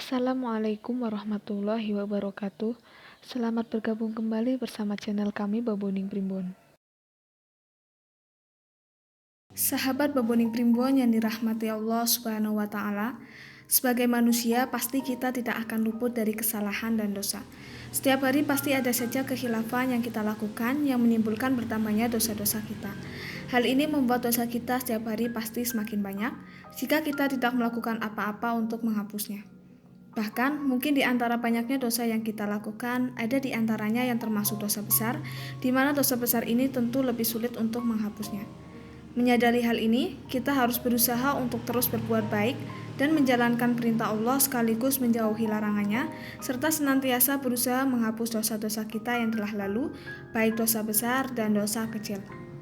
Assalamualaikum warahmatullahi wabarakatuh. Selamat bergabung kembali bersama channel kami Baboning Primbon. Sahabat Baboning Primbon yang dirahmati Allah Subhanahu wa taala, sebagai manusia pasti kita tidak akan luput dari kesalahan dan dosa. Setiap hari pasti ada saja kekhilafan yang kita lakukan yang menimbulkan bertambahnya dosa-dosa kita. Hal ini membuat dosa kita setiap hari pasti semakin banyak jika kita tidak melakukan apa-apa untuk menghapusnya. Bahkan, mungkin di antara banyaknya dosa yang kita lakukan, ada di antaranya yang termasuk dosa besar, di mana dosa besar ini tentu lebih sulit untuk menghapusnya. Menyadari hal ini, kita harus berusaha untuk terus berbuat baik dan menjalankan perintah Allah sekaligus menjauhi larangannya, serta senantiasa berusaha menghapus dosa-dosa kita yang telah lalu, baik dosa besar dan dosa kecil.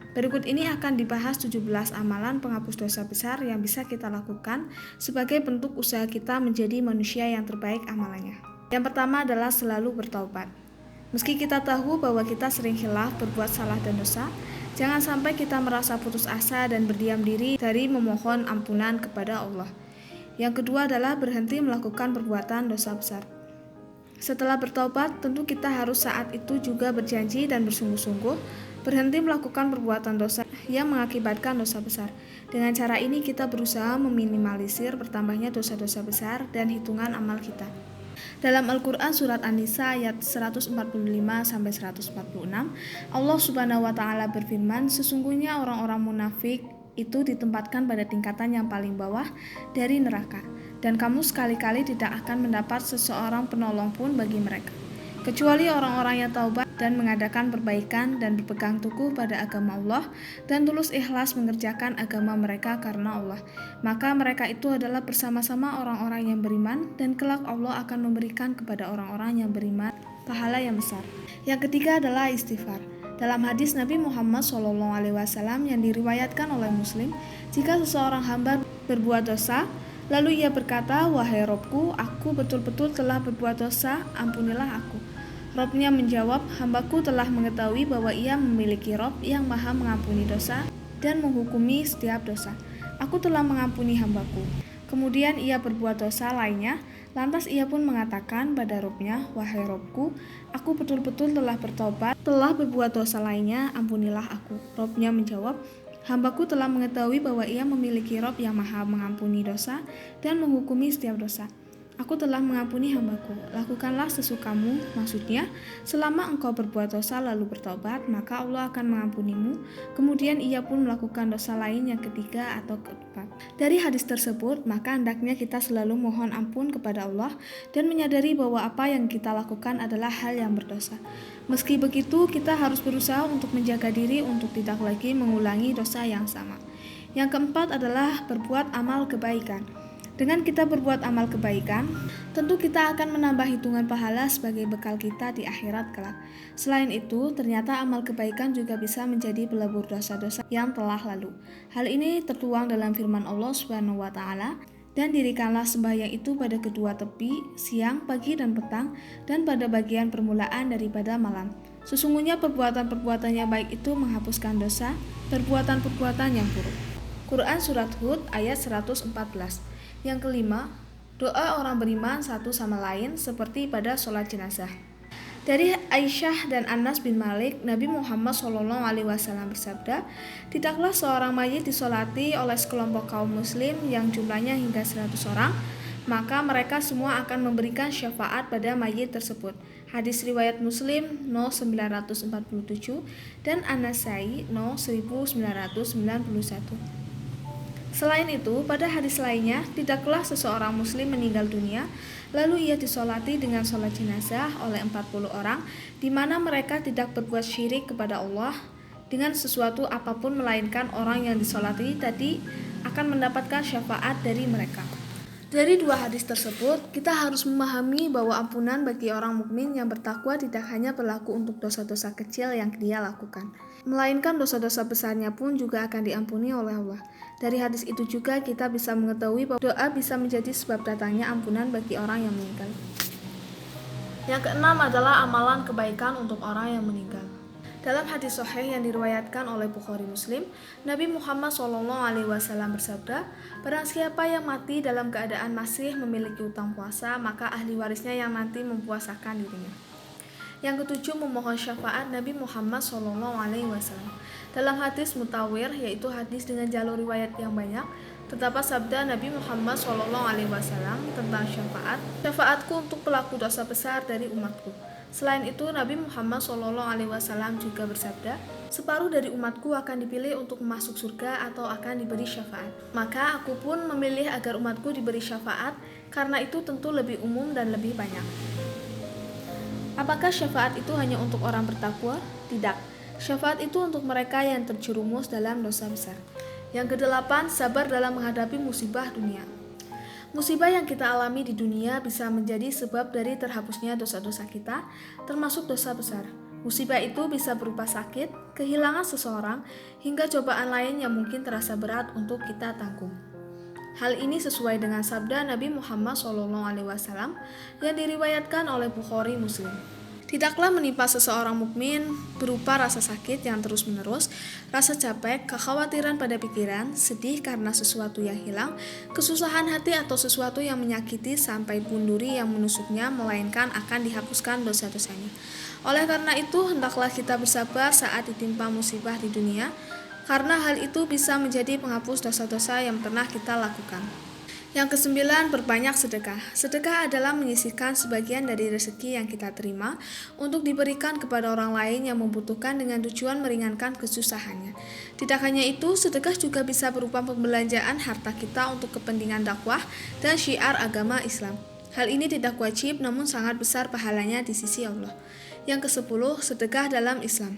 Berikut ini akan dibahas 17 amalan penghapus dosa besar yang bisa kita lakukan sebagai bentuk usaha kita menjadi manusia yang terbaik amalannya. Yang pertama adalah selalu bertaubat. Meski kita tahu bahwa kita sering khilaf berbuat salah dan dosa, jangan sampai kita merasa putus asa dan berdiam diri dari memohon ampunan kepada Allah. Yang kedua adalah berhenti melakukan perbuatan dosa besar. Setelah bertaubat, tentu kita harus saat itu juga berjanji dan bersungguh-sungguh berhenti melakukan perbuatan dosa yang mengakibatkan dosa besar. Dengan cara ini kita berusaha meminimalisir bertambahnya dosa-dosa besar dan hitungan amal kita. Dalam Al-Quran Surat An-Nisa ayat 145-146, Allah Subhanahu wa Ta'ala berfirman, sesungguhnya orang-orang munafik itu ditempatkan pada tingkatan yang paling bawah dari neraka, dan kamu sekali-kali tidak akan mendapat seseorang penolong pun bagi mereka, kecuali orang-orang yang taubat dan mengadakan perbaikan dan berpegang teguh pada agama Allah dan tulus ikhlas mengerjakan agama mereka karena Allah. Maka mereka itu adalah bersama-sama orang-orang yang beriman, dan kelak Allah akan memberikan kepada orang-orang yang beriman pahala yang besar. Yang ketiga adalah istighfar. Dalam hadis Nabi Muhammad SAW yang diriwayatkan oleh Muslim, jika seseorang hamba berbuat dosa, lalu ia berkata, wahai Robku, aku betul-betul telah berbuat dosa, ampunilah aku. Robnya menjawab, hambaku telah mengetahui bahwa ia memiliki Rob yang maha mengampuni dosa dan menghukumi setiap dosa. Aku telah mengampuni hambaku. Kemudian ia berbuat dosa lainnya, lantas ia pun mengatakan pada Robnya, wahai Robku, aku betul-betul telah bertobat, telah berbuat dosa lainnya, ampunilah aku. Robnya menjawab, hambaku telah mengetahui bahwa ia memiliki Rob yang maha mengampuni dosa dan menghukumi setiap dosa. Aku telah mengampuni hambaku, lakukanlah sesukamu, maksudnya, selama engkau berbuat dosa lalu bertobat, maka Allah akan mengampunimu. Kemudian ia pun melakukan dosa lain yang ketiga atau keempat. Dari hadis tersebut, maka hendaknya kita selalu mohon ampun kepada Allah dan menyadari bahwa apa yang kita lakukan adalah hal yang berdosa. Meski begitu, kita harus berusaha untuk menjaga diri untuk tidak lagi mengulangi dosa yang sama. Yang keempat adalah berbuat amal kebaikan. Dengan kita berbuat amal kebaikan, tentu kita akan menambah hitungan pahala sebagai bekal kita di akhirat kelak. Selain itu, ternyata amal kebaikan juga bisa menjadi pelebur dosa-dosa yang telah lalu. Hal ini tertuang dalam firman Allah Subhanahu wa Ta'ala, dan dirikanlah sembahyang itu pada kedua tepi, siang, pagi, dan petang, dan pada bagian permulaan daripada malam. Sesungguhnya perbuatan-perbuatan yang baik itu menghapuskan dosa, perbuatan-perbuatan yang buruk. Quran Surat Hud ayat 114. Yang kelima, doa orang beriman satu sama lain seperti pada sholat jenazah. Dari Aisyah dan Anas bin Malik, Nabi Muhammad SAW bersabda, tidaklah seorang mayit disolati oleh sekelompok kaum muslim yang jumlahnya hingga 100 orang, maka mereka semua akan memberikan syafaat pada mayit tersebut. Hadis riwayat Muslim No 947 dan An-Nasai No 1991. Selain itu, pada hadis lainnya, tidaklah seseorang muslim meninggal dunia, lalu ia disolati dengan sholat jenazah oleh 40 orang, di mana mereka tidak berbuat syirik kepada Allah dengan sesuatu apapun melainkan orang yang disolati tadi akan mendapatkan syafaat dari mereka. Dari dua hadis tersebut, kita harus memahami bahwa ampunan bagi orang mukmin yang bertakwa tidak hanya berlaku untuk dosa-dosa kecil yang dia lakukan, melainkan dosa-dosa besarnya pun juga akan diampuni oleh Allah. Dari hadis itu juga kita bisa mengetahui bahwa doa bisa menjadi sebab datangnya ampunan bagi orang yang meninggal. Yang keenam adalah amalan kebaikan untuk orang yang meninggal. Dalam hadis sahih yang diriwayatkan oleh Bukhari Muslim, Nabi Muhammad SAW bersabda, "Barang siapa yang mati dalam keadaan masih memiliki utang puasa, maka ahli warisnya yang nanti mempuasakan dirinya." Yang ketujuh, memohon syafaat Nabi Muhammad SAW. Dalam hadis mutawir, yaitu hadis dengan jalur riwayat yang banyak, terdapat sabda Nabi Muhammad SAW tentang syafaat, "Syafaatku untuk pelaku dosa besar dari umatku." Selain itu, Nabi Muhammad SAW juga bersabda, "Separuh dari umatku akan dipilih untuk masuk surga atau akan diberi syafaat. Maka aku pun memilih agar umatku diberi syafaat, karena itu tentu lebih umum dan lebih banyak." Apakah syafaat itu hanya untuk orang bertakwa? Tidak. Syafaat itu untuk mereka yang terjerumus dalam dosa besar. Yang kedelapan, sabar dalam menghadapi musibah dunia. Musibah yang kita alami di dunia bisa menjadi sebab dari terhapusnya dosa-dosa kita, termasuk dosa besar. Musibah itu bisa berupa sakit, kehilangan seseorang, hingga cobaan lain yang mungkin terasa berat untuk kita tanggung. Hal ini sesuai dengan sabda Nabi Muhammad SAW yang diriwayatkan oleh Bukhari Muslim. Tidaklah menimpa seseorang mukmin berupa rasa sakit yang terus-menerus, rasa capek, kekhawatiran pada pikiran, sedih karena sesuatu yang hilang, kesusahan hati atau sesuatu yang menyakiti sampai bunuh diri yang menusuknya, melainkan akan dihapuskan dosa-dosanya. Oleh karena itu, hendaklah kita bersabar saat ditimpa musibah di dunia, karena hal itu bisa menjadi penghapus dosa-dosa yang pernah kita lakukan. Yang kesembilan, berbanyak sedekah. Sedekah adalah menyisihkan sebagian dari rezeki yang kita terima untuk diberikan kepada orang lain yang membutuhkan dengan tujuan meringankan kesusahannya. Tidak hanya itu, sedekah juga bisa berupa pembelanjaan harta kita untuk kepentingan dakwah dan syiar agama Islam. Hal ini tidak wajib namun sangat besar pahalanya di sisi Allah. Yang ke-10, sedekah dalam Islam.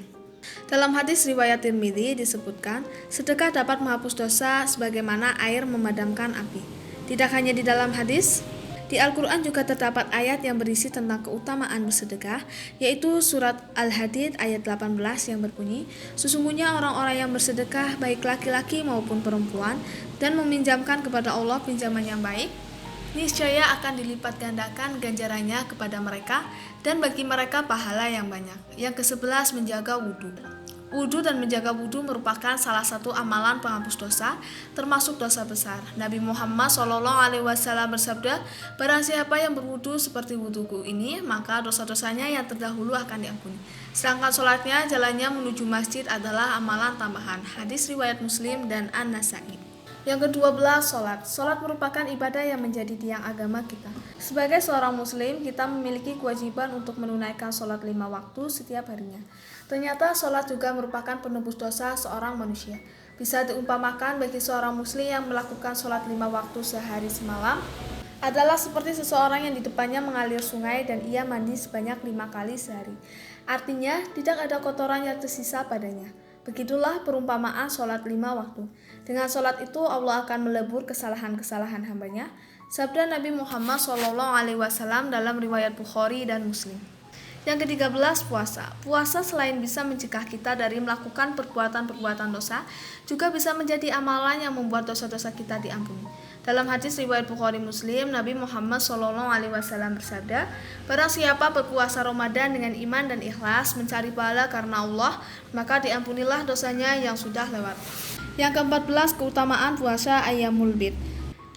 Dalam hadis riwayat Tirmidzi disebutkan, sedekah dapat menghapus dosa sebagaimana air memadamkan api. Tidak hanya di dalam hadis, di Al-Quran juga terdapat ayat yang berisi tentang keutamaan bersedekah, yaitu surat Al-Hadid ayat 18 yang berbunyi, "Sesungguhnya orang-orang yang bersedekah, baik laki-laki maupun perempuan, dan meminjamkan kepada Allah pinjaman yang baik, niscaya akan dilipat gandakan ganjarannya kepada mereka, dan bagi mereka pahala yang banyak." Yang ke-11, menjaga wudhu. Wudhu dan menjaga wudhu merupakan salah satu amalan penghapus dosa, termasuk dosa besar. Nabi Muhammad SAW bersabda, "Barang siapa yang berwudhu seperti wudhuku ini, maka dosa-dosanya yang terdahulu akan diampuni. Sedangkan sholatnya, jalannya menuju masjid adalah amalan tambahan." Hadis riwayat Muslim dan An-Nasai. Yang ke-12, sholat. Sholat merupakan ibadah yang menjadi tiang agama kita. Sebagai seorang muslim, kita memiliki kewajiban untuk menunaikan sholat 5 waktu setiap harinya. Ternyata sholat juga merupakan penebus dosa seorang manusia. Bisa diumpamakan bagi seorang muslim yang melakukan sholat 5 waktu sehari semalam adalah seperti seseorang yang di depannya mengalir sungai dan ia mandi sebanyak 5 kali sehari. Artinya, tidak ada kotoran yang tersisa padanya. Begitulah perumpamaan sholat 5 waktu. Dengan sholat itu Allah akan melebur kesalahan-kesalahan hambanya. Sabda Nabi Muhammad SAW dalam riwayat Bukhari dan Muslim. Yang ke-13, puasa. Puasa selain bisa mencegah kita dari melakukan perbuatan-perbuatan dosa, juga bisa menjadi amalan yang membuat dosa-dosa kita diampuni. Dalam hadis riwayat Bukhari Muslim, Nabi Muhammad SAW bersabda, "Barang siapa berpuasa Ramadan dengan iman dan ikhlas, mencari pahala karena Allah, maka diampunilah dosanya yang sudah lewat." Yang ke-14, keutamaan puasa Ayyamul Bid.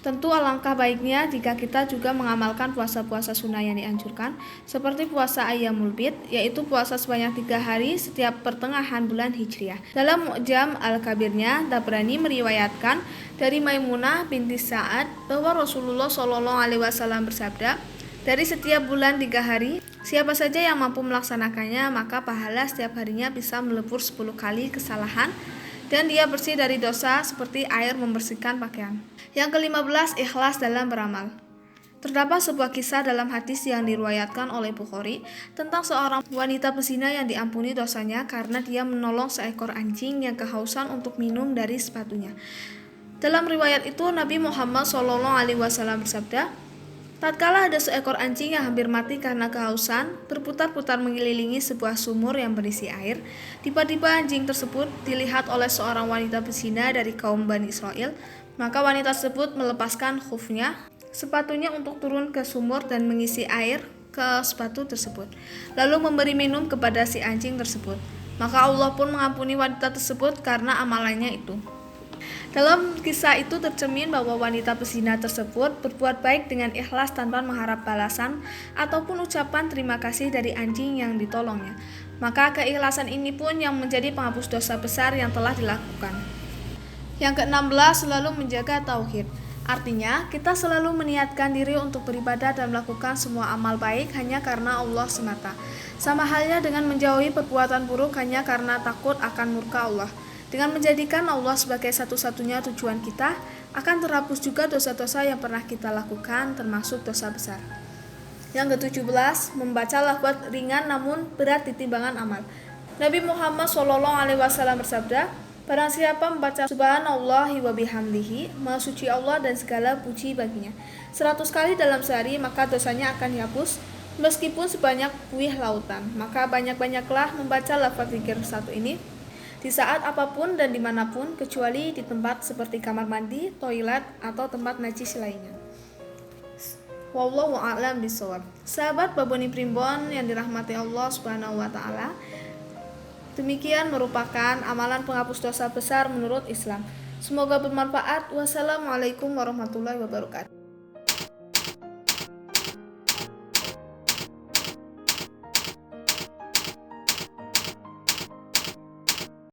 Tentu alangkah baiknya jika kita juga mengamalkan puasa-puasa sunnah yang dianjurkan, seperti puasa Ayyamul Bid, yaitu puasa sebanyak 3 hari setiap pertengahan bulan Hijriah. Dalam Mu'jam Al-Kabirnya, Tabrani meriwayatkan dari Maimunah binti Sa'ad bahwa Rasulullah SAW bersabda, "Dari setiap bulan 3 hari, siapa saja yang mampu melaksanakannya, maka pahala setiap harinya bisa melebur 10 kali kesalahan, dan dia bersih dari dosa seperti air membersihkan pakaian." Yang ke-15, ikhlas dalam beramal. Terdapat sebuah kisah dalam hadis yang diriwayatkan oleh Bukhari tentang seorang wanita pezina yang diampuni dosanya karena dia menolong seekor anjing yang kehausan untuk minum dari sepatunya. Dalam riwayat itu, Nabi Muhammad SAW bersabda, "Tatkala ada seekor anjing yang hampir mati karena kehausan, berputar-putar mengelilingi sebuah sumur yang berisi air. Tiba-tiba anjing tersebut dilihat oleh seorang wanita pezina dari kaum Bani Israel. Maka wanita tersebut melepaskan khufnya, sepatunya untuk turun ke sumur dan mengisi air ke sepatu tersebut, lalu memberi minum kepada si anjing tersebut. Maka Allah pun mengampuni wanita tersebut karena amalannya itu. Dalam kisah itu tercermin bahwa wanita pezina tersebut berbuat baik dengan ikhlas tanpa mengharap balasan ataupun ucapan terima kasih dari anjing yang ditolongnya. Maka keikhlasan ini pun yang menjadi penghapus dosa besar yang telah dilakukan. Yang ke-16, selalu menjaga tauhid. Artinya, kita selalu meniatkan diri untuk beribadah dan melakukan semua amal baik hanya karena Allah semata. Sama halnya dengan menjauhi perbuatan buruk hanya karena takut akan murka Allah. Dengan menjadikan Allah sebagai satu-satunya tujuan kita, akan terhapus juga dosa-dosa yang pernah kita lakukan, termasuk dosa besar. Yang ke-17, membaca lafaz ringan namun berat di timbangan amal. Nabi Muhammad SAW bersabda, barang siapa membaca subhanallahi wa bihamdihi, maha suci Allah dan segala puji baginya, 100 kali dalam sehari, maka dosanya akan dihapus meskipun sebanyak buih lautan. Maka banyak-banyaklah membaca lafaz zikir satu ini di saat apapun dan dimanapun, kecuali di tempat seperti kamar mandi, toilet, atau tempat najis lainnya. Wallahu a'lam bishawab. Sahabat Baboni Primbon yang dirahmati Allah Subhanahu wa taala, demikian merupakan amalan penghapus dosa besar menurut Islam. Semoga bermanfaat. Wassalamualaikum warahmatullahi wabarakatuh.